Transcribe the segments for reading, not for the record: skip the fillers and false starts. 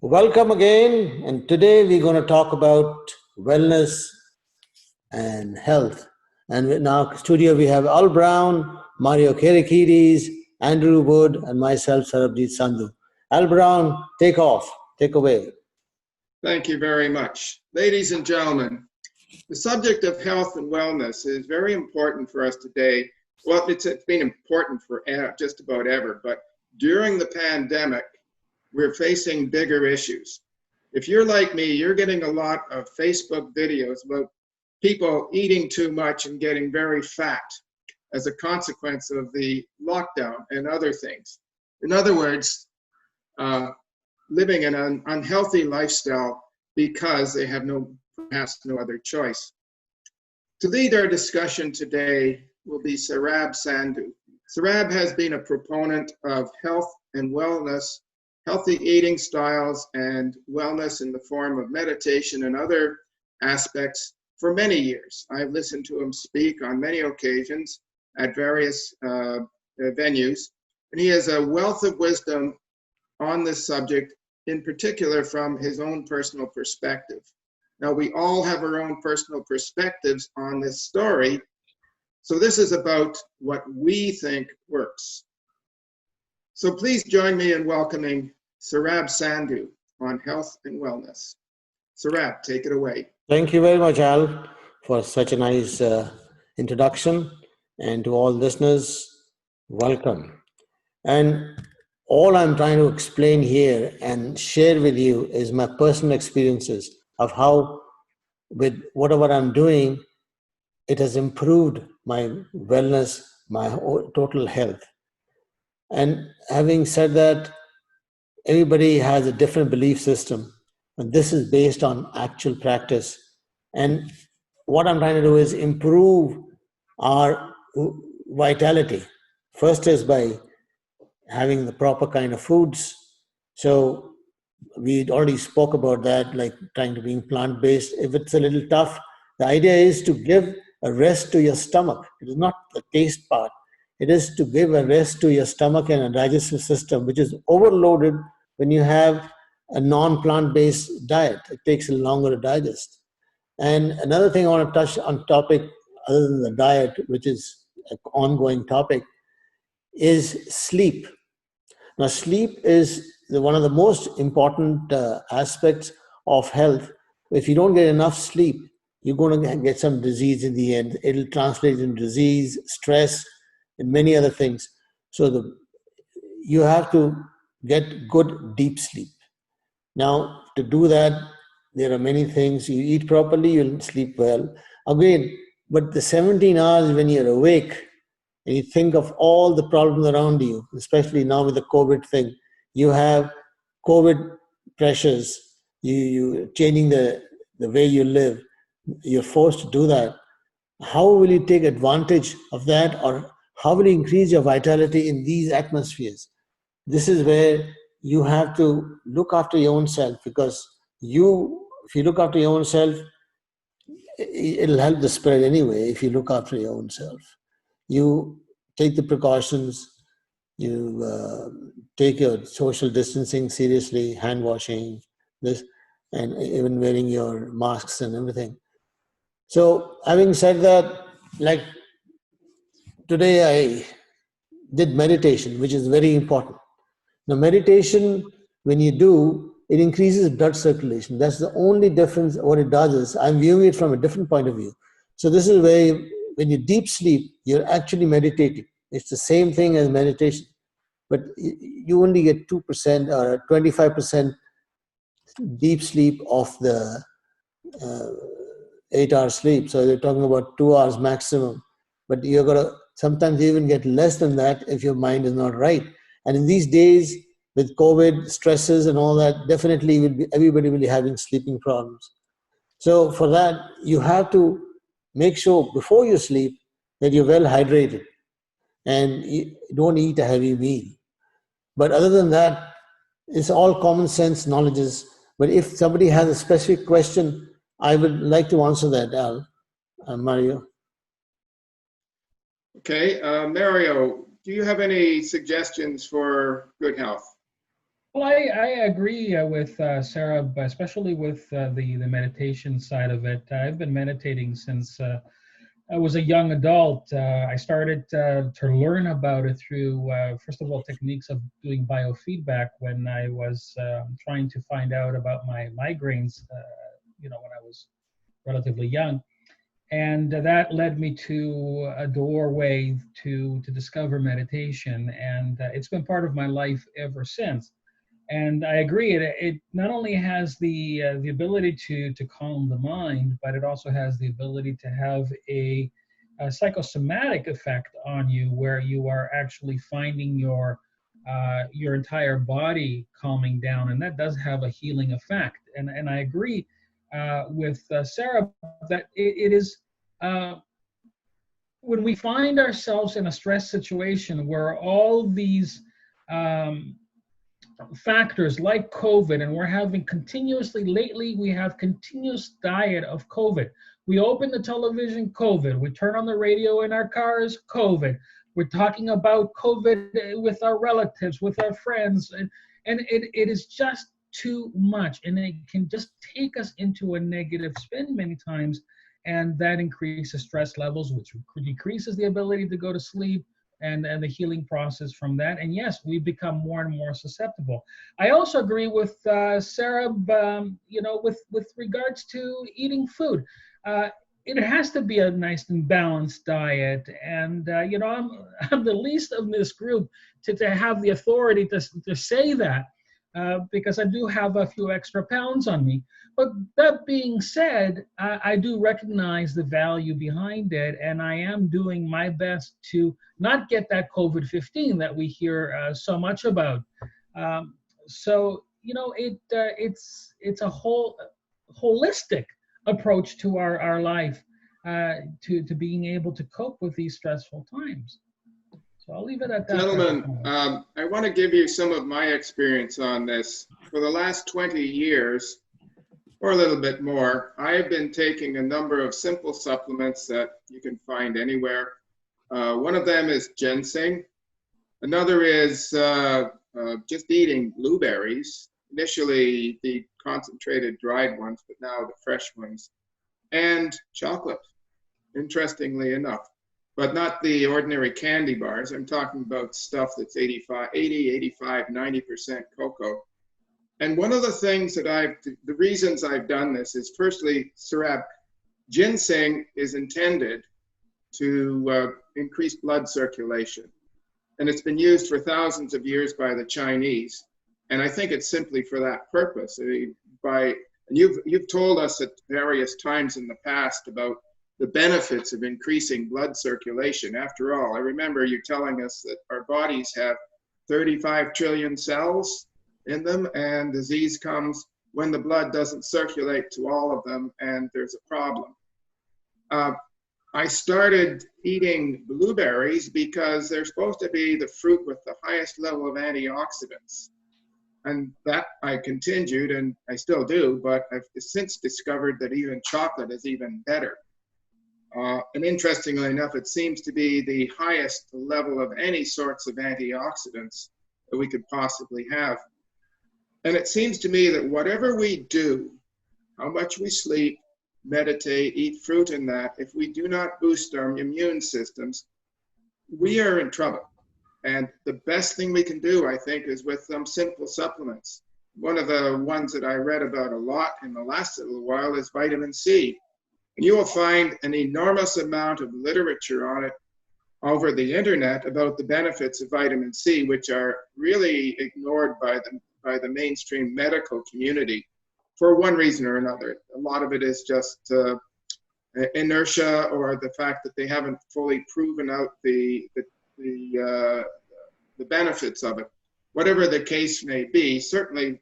Welcome again, and today we're going to talk about wellness and health. And in our studio, we have Al Brown, Mario Kirikides, Andrew Wood, and myself, Sarabjit Sandhu. Al Brown, take off, take away. Thank you very much. Ladies and gentlemen, the subject of health and wellness is very important for us today. Well, it's been important for just about ever, but during the pandemic, we're facing bigger issues. If you're like me, you're getting a lot of Facebook videos about people eating too much and getting very fat as a consequence of the lockdown and other things. In other words, living an unhealthy lifestyle because they have perhaps no other choice. To lead our discussion today will be Sarab Sandhu. Sarab has been a proponent of health and wellness, healthy eating styles and wellness in the form of meditation and other aspects for many years. I've listened to him speak on many occasions at various venues, and he has a wealth of wisdom on this subject, in particular from his own personal perspective. Now, we all have our own personal perspectives on this story, so this is about what we think works. So please join me in welcoming Sarab Sandhu on health and wellness. Sarab, take it away. Thank you very much, Al, for such a nice introduction. And to all listeners, welcome. And all I'm trying to explain here and share with you is my personal experiences of how, with whatever I'm doing, it has improved my wellness, my total health. And having said that, everybody has a different belief system, and this is based on actual practice. And what I'm trying to do is improve our vitality. First is by having the proper kind of foods. So we already spoke about that, like trying to be plant-based. If it's a little tough, the idea is to give a rest to your stomach. It is not the taste part. It is to give a rest to your stomach and a digestive system, which is overloaded when you have a non-plant-based diet. It takes longer to digest. And another thing I want to touch on topic, other than the diet, which is an ongoing topic, is sleep. Now, sleep is one of the most important aspects of health. If you don't get enough sleep, you're going to get some disease in the end. It'll translate into disease, stress, and many other things. So you have to get good deep sleep. Now, to do that, there are many things. You eat properly, you'll sleep well. Again, but the 17 hours when you're awake, and you think of all the problems around you, especially now with the COVID thing, you have COVID pressures, you changing the way you live, you're forced to do that. How will you take advantage of that, or how will you increase your vitality in these atmospheres? This is where you have to look after your own self, because if you look after your own self, it'll help the spread anyway. If you look after your own self, you take the precautions, you take your social distancing seriously, hand washing, this, and even wearing your masks and everything. So, having said that, like today I did meditation, which is very important. Now, meditation, when you do, it increases blood circulation. That's the only difference. What it does is, I'm viewing it from a different point of view. So this is where, when you deep sleep, you're actually meditating. It's the same thing as meditation, but you only get 2% or 25% deep sleep of the 8 hour sleep. So they're talking about 2 hours maximum, but you're gonna sometimes even get less than that if your mind is not right. And in these days, with COVID stresses and all that, definitely everybody will be having sleeping problems. So for that, you have to make sure before you sleep that you're well hydrated and you don't eat a heavy meal. But other than that, it's all common sense knowledges. But if somebody has a specific question, I would like to answer that, Al, Mario. Okay, Mario, do you have any suggestions for good health? Well, I agree with Sarah, especially with the meditation side of it. I've been meditating since I was a young adult. I started to learn about it through, first of all, techniques of doing biofeedback when I was trying to find out about my migraines, when I was relatively young. And that led me to a doorway to discover meditation. And it's been part of my life ever since. And I agree. It not only has the ability to calm the mind, but it also has the ability to have a psychosomatic effect on you, where you are actually finding your entire body calming down, and that does have a healing effect. And I agree with Sarah that it is. When we find ourselves in a stress situation where all these factors like COVID, and we're having continuously, lately, we have continuous diet of COVID. We open the television, COVID. We turn on the radio in our cars, COVID. We're talking about COVID with our relatives, with our friends, and it is just too much. And it can just take us into a negative spin many times. And that increases stress levels, which decreases the ability to go to sleep, and the healing process from that. And yes, we become more and more susceptible. I also agree with Sarah, with regards to eating food. It has to be a nice and balanced diet. And, I'm the least of this group to have the authority to say that. Because I do have a few extra pounds on me. But that being said, I do recognize the value behind it, and I am doing my best to not get that COVID-15 that we hear so much about. It's a holistic approach to our life, to being able to cope with these stressful times. So I'll leave it at that. Gentlemen, I want to give you some of my experience on this. For the last 20 years, or a little bit more, I have been taking a number of simple supplements that you can find anywhere. One of them is ginseng. Another is just eating blueberries, initially the concentrated dried ones, but now the fresh ones, and chocolate, interestingly enough. But not the ordinary candy bars. I'm talking about stuff that's 80, 85, 90% cocoa. And one of the things the reasons I've done this is, firstly, Sarab, ginseng is intended to increase blood circulation. And it's been used for thousands of years by the Chinese. And I think it's simply for that purpose. You've told us at various times in the past about the benefits of increasing blood circulation. After all, I remember you telling us that our bodies have 35 trillion cells in them, and disease comes when the blood doesn't circulate to all of them, and there's a problem. I started eating blueberries because they're supposed to be the fruit with the highest level of antioxidants. And that I continued, and I still do, but I've since discovered that even chocolate is even better. And interestingly enough, it seems to be the highest level of any sorts of antioxidants that we could possibly have. And it seems to me that whatever we do, how much we sleep, meditate, eat fruit and that, if we do not boost our immune systems, we are in trouble. And the best thing we can do, I think, is with some simple supplements. One of the ones that I read about a lot in the last little while is vitamin C. And you will find an enormous amount of literature on it over the internet about the benefits of vitamin C, which are really ignored by the mainstream medical community for one reason or another. A lot of it is just inertia, or the fact that they haven't fully proven out the benefits of it. Whatever the case may be, certainly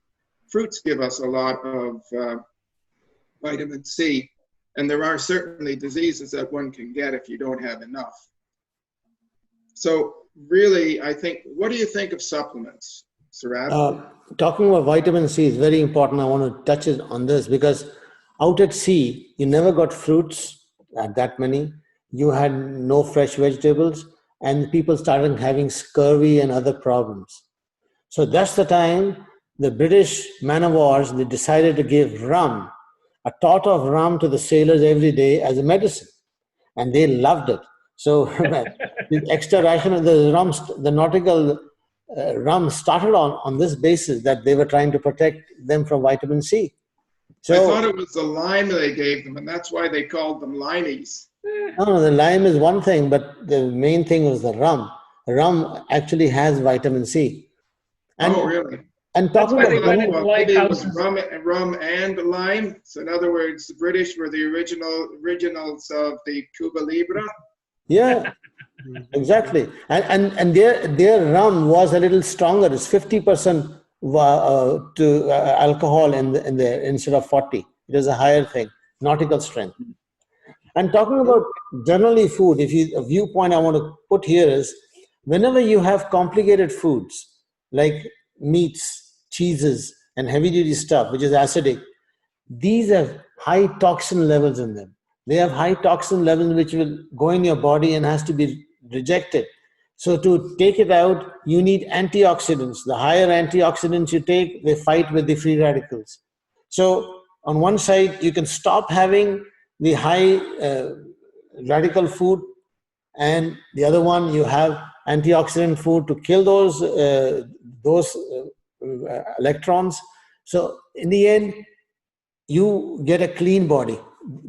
fruits give us a lot of vitamin C. And there are certainly diseases that one can get if you don't have enough. So really, I think, what do you think of supplements, Sarab? Talking about vitamin C is very important. I want to touch on this because out at sea, you never got fruits at that many. You had no fresh vegetables, and people started having scurvy and other problems. So that's the time the British man of wars, they decided to give rum, a tot of rum to the sailors every day as a medicine. And they loved it. So the extra ration of the rum, the nautical rum started on this basis that they were trying to protect them from vitamin C. I thought So, it was the lime they gave them, and that's why they called them limeys. no, the lime is one thing, but the main thing was the rum. Rum actually has vitamin C. And, Oh, really? and That's talking why they about went into Well, maybe it was lighthouses. rum and lime. So in other words, the British were the originals of the Cuba Libre. yeah, exactly. And their rum was a little stronger. It's 50% to alcohol in there instead of 40. It is a higher thing, nautical strength. And talking about generally food, a viewpoint I want to put here is whenever you have complicated foods like meats, cheeses, and heavy duty stuff, which is acidic, these have high toxin levels in them. They have high toxin levels which will go in your body and has to be rejected. So to take it out, you need antioxidants. The higher antioxidants you take, they fight with the free radicals. So on one side, you can stop having the high radical food, and the other one you have antioxidant food to kill those electrons. So in the end, you get a clean body.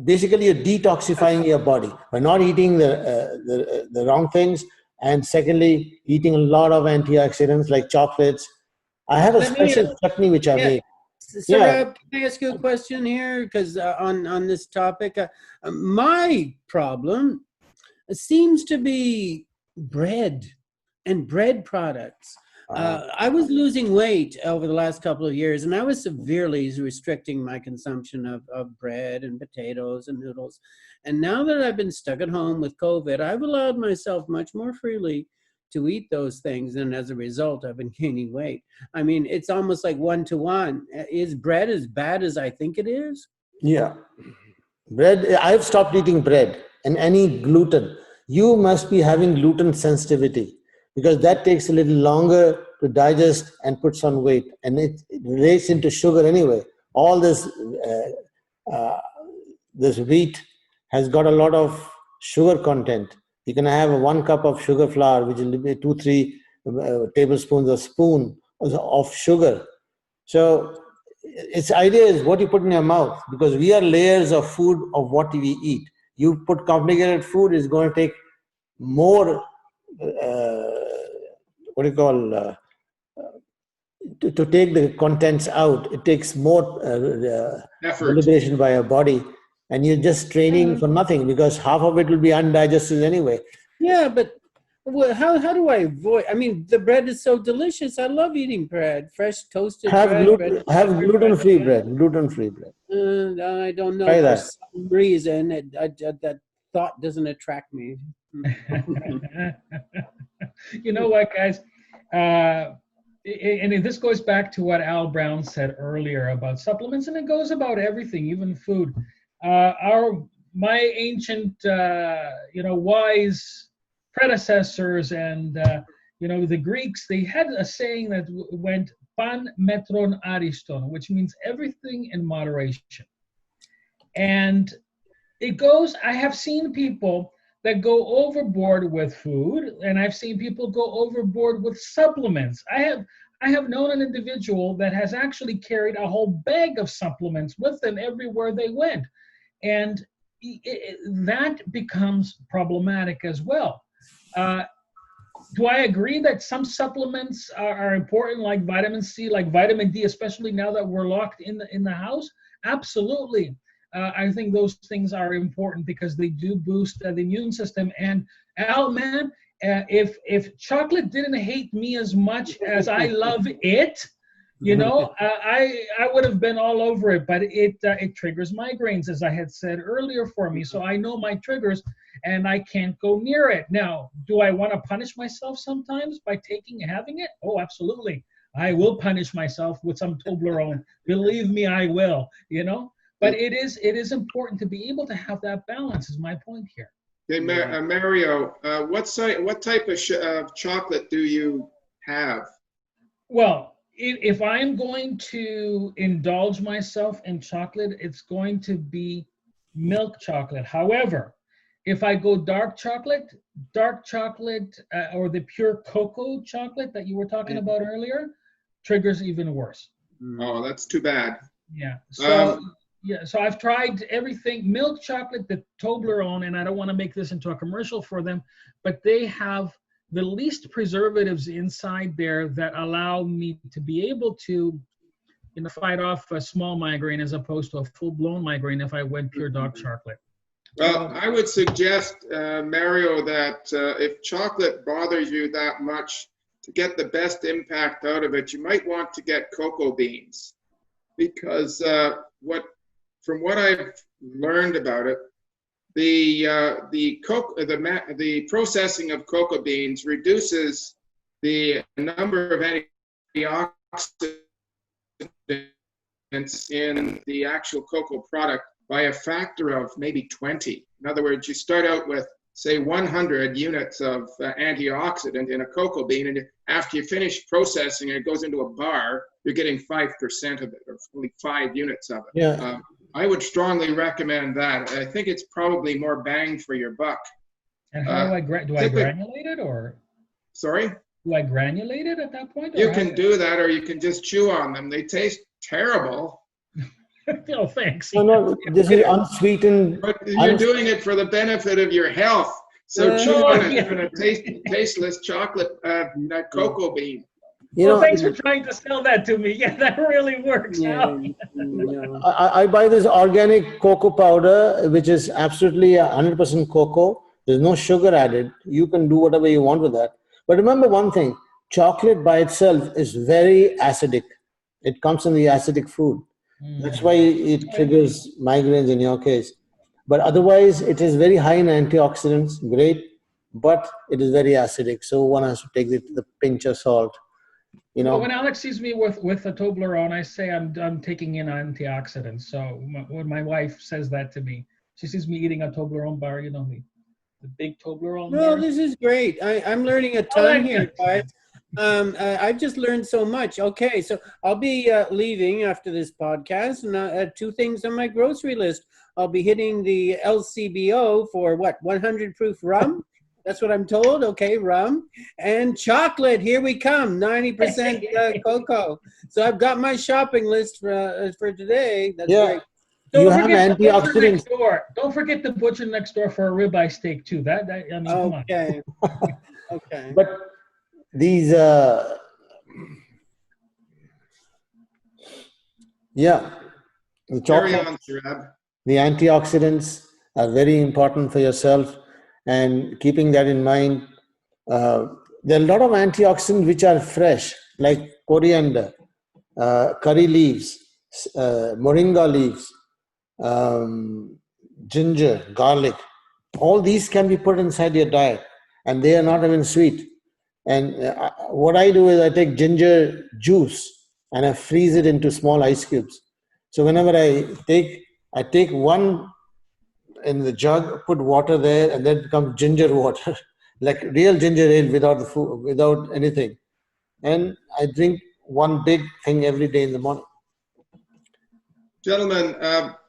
Basically, you're detoxifying your body by not eating the wrong things, and secondly, eating a lot of antioxidants like chocolates. I have a Let me, special chutney which I yeah, make. Yeah, Saurabh, can I ask you a question here? Because on this topic, my problem seems to be bread and bread products. I was losing weight over the last couple of years, and I was severely restricting my consumption of bread and potatoes and noodles. And now that I've been stuck at home with COVID, I've allowed myself much more freely to eat those things, and as a result, I've been gaining weight. I mean, it's almost like 1-to-1. Is bread as bad as I think it is? yeah. Bread, I've stopped eating bread and any gluten. You must be having gluten sensitivity because that takes a little longer to digest and puts on weight. And it relates into sugar anyway. All this wheat has got a lot of sugar content. You can have 1 cup of sugar flour, which will be 2-3 tablespoons or spoon of sugar. So its idea is what you put in your mouth, because we are layers of food of what we eat. You put complicated food, is going to take more what do you call to take the contents out. It takes more Effort. deliberation by your body, and you're just training for nothing because half of it will be undigested anyway. Yeah, but how do I avoid? I mean, the bread is so delicious. I love eating bread, fresh toasted bread. Have gluten-free bread. Gluten-free bread. I don't know. Try For that. some reason, that thought doesn't attract me. You know what, guys? And this goes back to what Al Brown said earlier about supplements, and it goes about everything, even food. My ancient, wise predecessors and the Greeks, they had a saying that went pan metron ariston, which means everything in moderation. And I have seen people that go overboard with food, and I've seen people go overboard with supplements. I have known an individual that has actually carried a whole bag of supplements with them everywhere they went, and that becomes problematic as well. Do I agree that some supplements are important, like vitamin C, like vitamin D, especially now that we're locked in the house? Absolutely. I think those things are important because they do boost the immune system. And Al, man, if chocolate didn't hate me as much as I love it, I would have been all over it. But it triggers migraines, as I had said earlier, for me. So I know my triggers, and I can't go near it. Now, do I want to punish myself sometimes by having it? Oh, absolutely. I will punish myself with some Toblerone. Believe me, I will. But it is important to be able to have that balance, is my point here. Okay, Mario, what type of chocolate do you have? Well, If I'm going to indulge myself in chocolate, it's going to be milk chocolate. However, if I go dark chocolate, or the pure cocoa chocolate that you were talking about earlier, triggers even worse. Oh, that's too bad. Yeah. So Um, so I've tried everything. Milk chocolate, the Toblerone, and I don't want to make this into a commercial for them, but they have the least preservatives inside there that allow me to be able to, fight off a small migraine as opposed to a full-blown migraine if I went pure dark chocolate. Well, I would suggest, Mario, that if chocolate bothers you that much, to get the best impact out of it, you might want to get cocoa beans, because from what I've learned about it, the processing of cocoa beans reduces the number of antioxidants in the actual cocoa product by a factor of maybe 20. In other words, you start out with, say, 100 units of antioxidant in a cocoa bean, and after you finish processing it goes into a bar, you're getting 5% of it, or only 5 units of it. Yeah. I would strongly recommend that. I think it's probably more bang for your buck. And how do I granulate it, or? Sorry? Do I granulate it at that point? You can do that, or you can just chew on them. They taste terrible. No, thanks. No, this is unsweetened. But you're doing it for the benefit of your health. So chew on it in a tasteless chocolate cocoa bean. Thanks for trying to sell that to me. Yeah, that really works out. I buy this organic cocoa powder, which is absolutely 100% cocoa. There's no sugar added. You can do whatever you want with that. But remember one thing, chocolate by itself is very acidic. It comes in the acidic food. That's why it triggers migraines in your case. But otherwise, it is very high in antioxidants, great, but it is very acidic. So one has to take it with a pinch of salt. Well, when Alex sees me with a Toblerone, I say I'm taking in antioxidants. So when my wife says that to me, she sees me eating a Toblerone bar, the big Toblerone bar. Well, this is great. I'm learning a ton here, guys. I've just learned so much. Okay, so I'll be leaving after this podcast, and 2 things on my grocery list. I'll be hitting the LCBO for 100 proof rum. That's what I'm told. Okay, rum and chocolate. Here we come. 90% cocoa. So I've got my shopping list for today. That's great. You have antioxidants. Don't forget the butcher next door for a ribeye steak too. Come on. Okay. But these, the chocolate, the antioxidants are very important for yourself, and keeping that in mind, there are a lot of antioxidants which are fresh, like coriander, curry leaves, moringa leaves, ginger, garlic. All these can be put inside your diet, and they are not even sweet. And what I do is I take ginger juice and I freeze it into small ice cubes. So whenever I take one in the jug, put water there, and then it becomes ginger water, like real ginger ale without anything. And I drink one big thing every day in the morning. Gentlemen,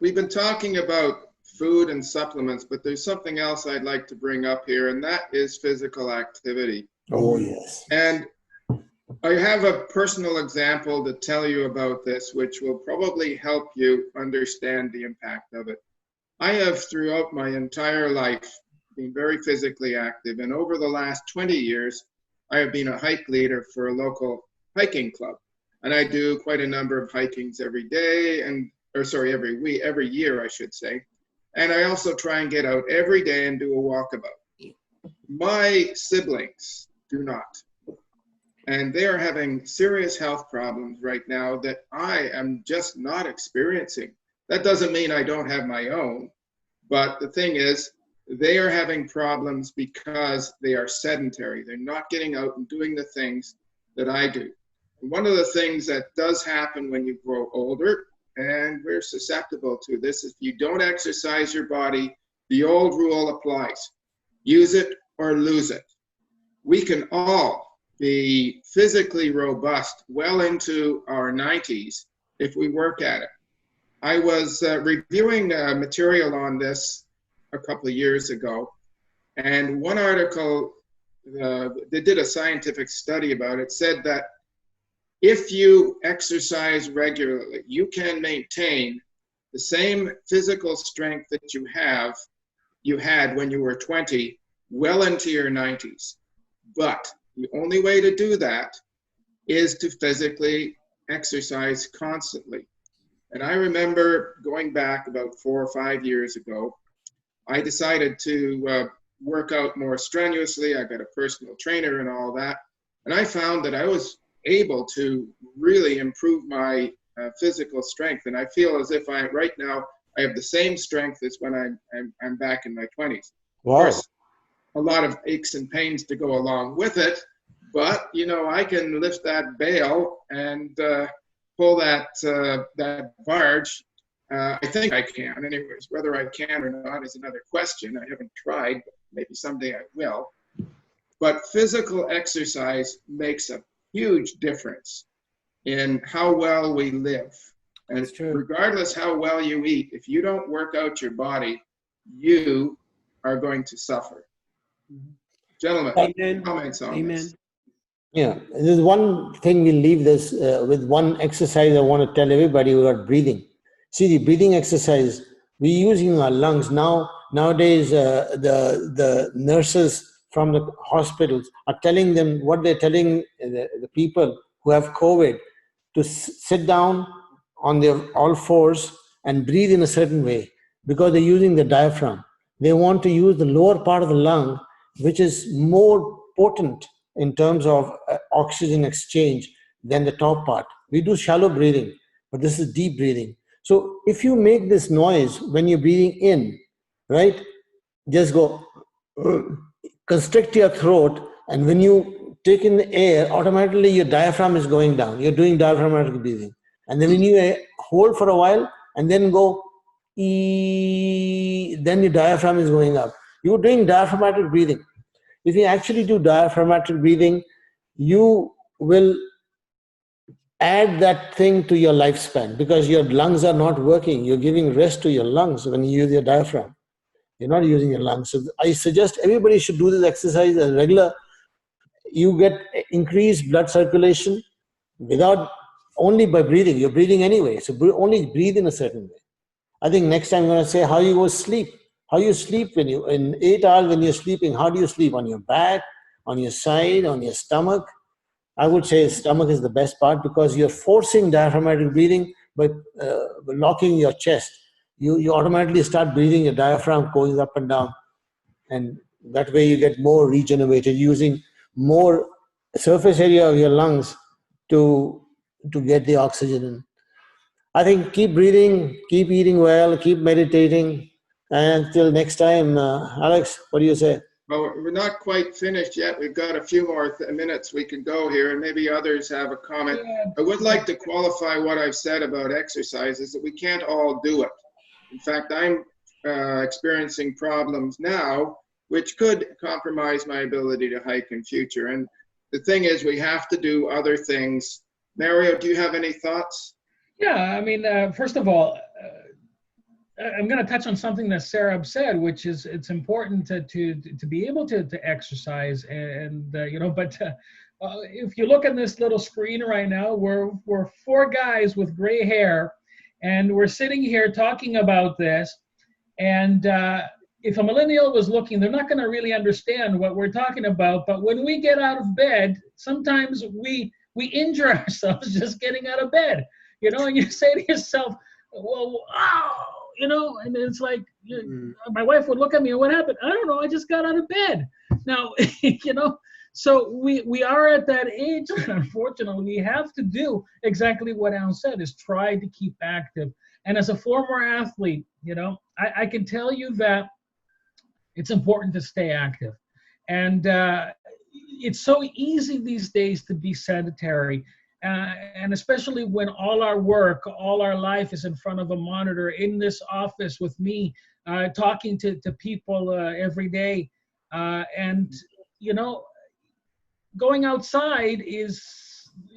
we've been talking about food and supplements, but there's something else I'd like to bring up here, and that is physical activity. Oh, yes. And I have a personal example to tell you about this, which will probably help you understand the impact of it. I have, throughout my entire life, been very physically active, and over the last 20 years, I have been a hike leader for a local hiking club. And I do quite a number of hikings every day, every year, I should say. And I also try and get out every day and do a walkabout. My siblings do not. And they are having serious health problems right now that I am just not experiencing. That doesn't mean I don't have my own, but the thing is, they are having problems because they are sedentary. They're not getting out and doing the things that I do. And one of the things that does happen when you grow older, and we're susceptible to this, is if you don't exercise your body, the old rule applies. Use it or lose it. We can all be physically robust well into our 90s if we work at it. I was reviewing material on this a couple of years ago, and one article, they did a scientific study about it, said that if you exercise regularly, you can maintain the same physical strength that you had when you were 20 well into your 90s. But the only way to do that is to physically exercise constantly. And I remember going back about 4 or 5 years ago, I decided to work out more strenuously. I got a personal trainer and all that. And I found that I was able to really improve my physical strength. And I feel as if right now I have the same strength as when I'm back in my 20s. Wow. Of course, a lot of aches and pains to go along with it, but I can lift that bale and pull that barge. I think I can. Anyways, whether I can or not is another question. I haven't tried, but maybe someday I will. But physical exercise makes a huge difference in how well we live. And That's true. regardless how well you eat, if you don't work out your body, you are going to suffer. Gentlemen, Amen. comments on Amen. this? Yeah, there's one thing we'll leave this with one exercise I want to tell everybody about breathing. See, the breathing exercise, we're using our lungs. Nowadays, the nurses from the hospitals are telling them what they're telling the people who have COVID to sit down on their all fours and breathe in a certain way because they're using the diaphragm. They want to use the lower part of the lung, which is more potent in terms of oxygen exchange than the top part. We do shallow breathing, but this is deep breathing. So if you make this noise when you're breathing in, right, just go, constrict your throat, and when you take in the air, automatically your diaphragm is going down. You're doing diaphragmatic breathing. And then when you hold for a while and then go, then your diaphragm is going up. You're doing diaphragmatic breathing. If you actually do diaphragmatic breathing, you will add that thing to your lifespan because your lungs are not working. You're giving rest to your lungs when you use your diaphragm. You're not using your lungs. So I suggest everybody should do this exercise as regular. You get increased blood circulation without only by breathing. You're breathing anyway. So only breathe in a certain way. I think next time I'm going to say how you go sleep. How you sleep when you, in 8 hours when you're sleeping, how do you sleep? On your back, on your side, on your stomach? I would say stomach is the best part because you're forcing diaphragmatic breathing by locking your chest. You automatically start breathing, your diaphragm going up and down. And that way you get more regenerated, using more surface area of your lungs to get the oxygen in. I think keep breathing, keep eating well, keep meditating. And until next time, Alex, what do you say? Well, we're not quite finished yet. We've got a few more minutes we can go here, and maybe others have a comment. I would like to qualify what I've said about exercise is that we can't all do it. In fact, I'm experiencing problems now which could compromise my ability to hike in future. And the thing is, we have to do other things. Mario, do you have any thoughts? Yeah, I mean, first of all, I'm going to touch on something that Sarab said, which is it's important to be able to exercise, and but if you look at this little screen right now, we're 4 guys with gray hair, and we're sitting here talking about this, and if a millennial was looking, they're not going to really understand what we're talking about. But when we get out of bed, sometimes we injure ourselves just getting out of bed, and you say to yourself, well, ow. And it's like, my wife would look at me, and what happened? I don't know, I just got out of bed. Now, so we are at that age, unfortunately, we have to do exactly what Alan said, is try to keep active. And as a former athlete, I can tell you that it's important to stay active. And it's so easy these days to be sedentary. And especially when all our work, all our life is in front of a monitor in this office with me, talking to people every day. And going outside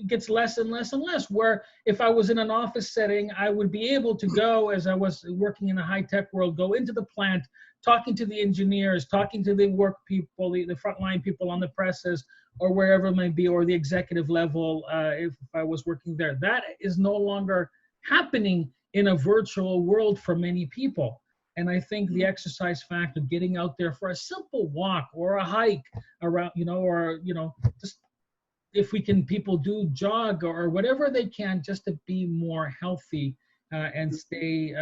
gets less and less and less. Where if I was in an office setting, I would be able to go, as I was working in the high-tech world, go into the plant, talking to the engineers, talking to the work people, the frontline people on the presses, or wherever it may be, or the executive level, if I was working there. That is no longer happening in a virtual world for many people. And I think the exercise factor, getting out there for a simple walk or a hike around, just if we can, people do jog or whatever they can just to be more healthy and stay,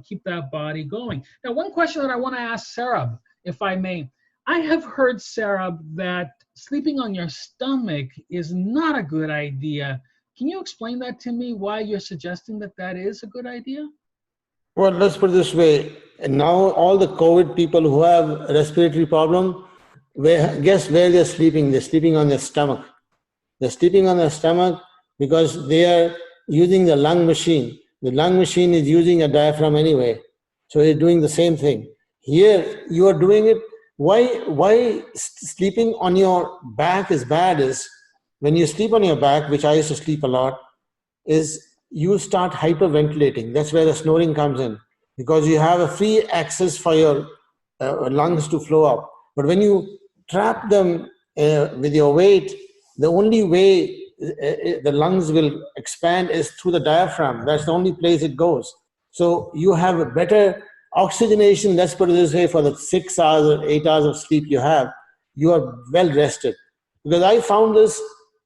keep that body going. Now, one question that I want to ask Sarab, if I may. I have heard, Sarab, that sleeping on your stomach is not a good idea. Can you explain that to me, why you're suggesting that is a good idea? Well, let's put it this way. Now, all the COVID people who have a respiratory problem, guess where they're sleeping? They're sleeping on their stomach. They're sleeping on their stomach because they are using the lung machine. The lung machine is using a diaphragm anyway. So they're doing the same thing. Here, you are doing it. Why sleeping on your back is bad is, when you sleep on your back, which I used to sleep a lot, is you start hyperventilating. That's where the snoring comes in, because you have a free access for your lungs to flow up. But when you trap them with your weight, the only way the lungs will expand is through the diaphragm. That's the only place it goes. So you have a better oxygenation, let's put it this way, for the 6 hours or 8 hours of sleep you have, you are well rested. Because I found this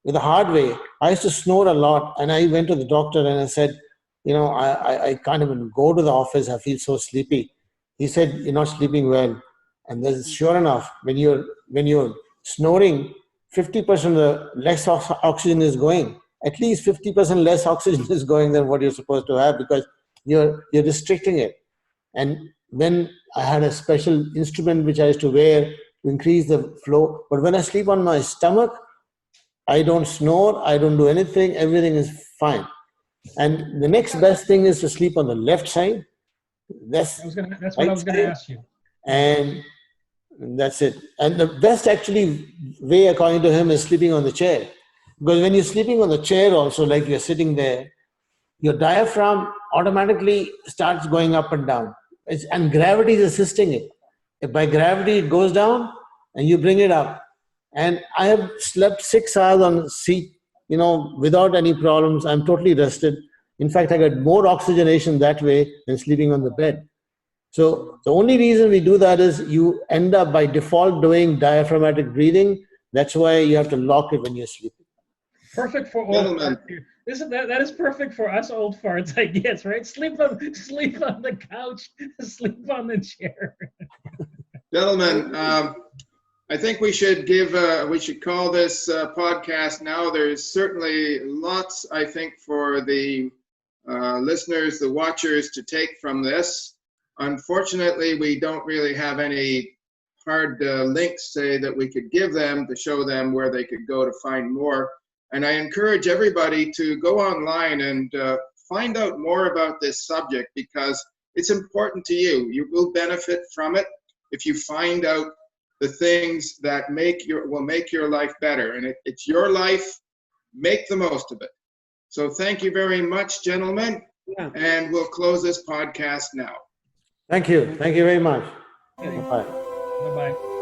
with the hard way. I used to snore a lot, and I went to the doctor and I said, I can't even go to the office. I feel so sleepy. He said, you're not sleeping well. And then, sure enough, when you're snoring, 50% less oxygen is going. At least 50% less oxygen is going than what you're supposed to have, because you're restricting it. And when I had a special instrument which I used to wear to increase the flow, but when I sleep on my stomach, I don't snore, I don't do anything, everything is fine. And the next best thing is to sleep on the left side. That's what I was going to ask you. And that's it. And the best actually way, according to him, is sleeping on the chair. Because when you're sleeping on the chair also, like you're sitting there, your diaphragm automatically starts going up and down. And gravity is assisting it. If by gravity it goes down and you bring it up. And I have slept 6 hours on the seat, without any problems. I'm totally rested. In fact, I got more oxygenation that way than sleeping on the bed. So the only reason we do that is you end up by default doing diaphragmatic breathing. That's why you have to lock it when you're sleeping. Perfect for old farts. That is perfect for us old farts, I guess, right? Sleep on the couch, sleep on the chair. Gentlemen, I think we should call this podcast now. There's certainly lots, I think, for the listeners, the watchers to take from this. Unfortunately, we don't really have any hard links, say, that we could give them to show them where they could go to find more. And I encourage everybody to go online and find out more about this subject, because it's important to you. You will benefit from it if you find out the things that will make your life better. And it's your life. Make the most of it. So thank you very much, gentlemen. Yeah. And we'll close this podcast now. Thank you. Thank you very much. Okay. Bye. Bye-bye.